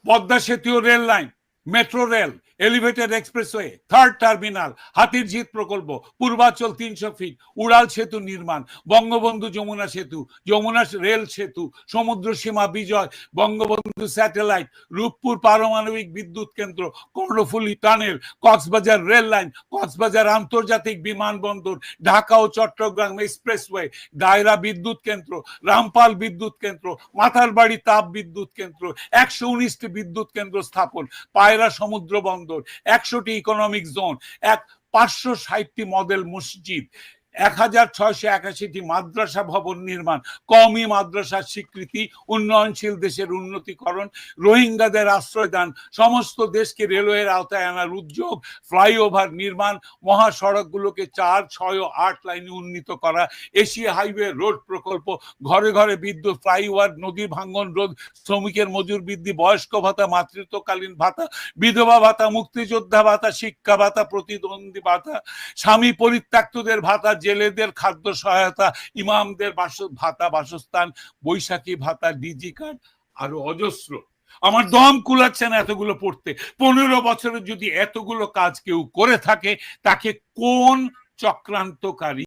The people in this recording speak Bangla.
পদ্মা সেতু rail line, metro rail, elevated expressway, third terminal, Hatirjheel প্রকল্প, পূর্বাচল 300 ফিট, উড়াল সেতু নির্মাণ, বঙ্গবন্ধু যমুনা সেতু, যমুনা রেল সেতু, সমুদ্র সীমা বিজয়, বঙ্গবন্ধু স্যাটেলাইট, রূপপুর পারমাণবিক বিদ্যুৎ কেন্দ্র, Karnaphuli tunnel, Cox's Bazar rail line, Cox's Bazar আন্তর্জাতিক বিমানবন্দর, ঢাকা ও চট্টগ্রাম এক্সপ্রেসওয়ে, দায়রা বিদ্যুৎ কেন্দ্র, রামপাল বিদ্যুৎ কেন্দ্র, মাথারবাড়ি তাপ বিদ্যুৎ কেন্দ্র, 119টি বিদ্যুৎ কেন্দ্র স্থাপন, পায়রা সমুদ্র বন্দর, 100টি ইকোনমিক জোন, 560টি মডেল মসজিদ, 1681টি মাদ্রাসা ভবন নির্মাণ, কওমি মাদ্রাসার স্বীকৃতি, উন্নয়নশীল দেশের উন্নতিকরণ, রোহিঙ্গাদের আশ্রয় দান, সমস্ত দেশকে রেলওয়ের আওতায় আনার উদ্যোগ, ফ্লাইওভার নির্মাণ, মহাসড়কগুলোকে 4, 6 ও 8 লাইনে উন্নীত করা, এশিয়া হাইওয়ে রোড প্রকল্প, ঘরে ঘরে বিদ্যুৎ, ফ্লাইওভার, নদী ভাঙ্গন রোধ, শ্রমিকের মজুর বৃদ্ধি, বয়স্ক ভাতা, মাতৃত্বকালীন ভাতা, বিধবা ভাতা, মুক্তিযোদ্ধা ভাতা, শিক্ষা ভাতা, প্রতিদ্বন্দ্বী ভাতা, স্বামী পরিত্যক্তদের ভাতা, জেলেদের খাদ্য সহায়তা, ইমামদের ভাতা, বাসস্থান, বৈশাখী ভাতা, ডিজি কার্ড, আরো অজস্র। আমার দম কুলাচ্ছে না এতগুলো পড়তে। 15 বছরে যদি এতগুলো কাজ কেউ করে থাকে, তাকে কোন চক্রান্তকারী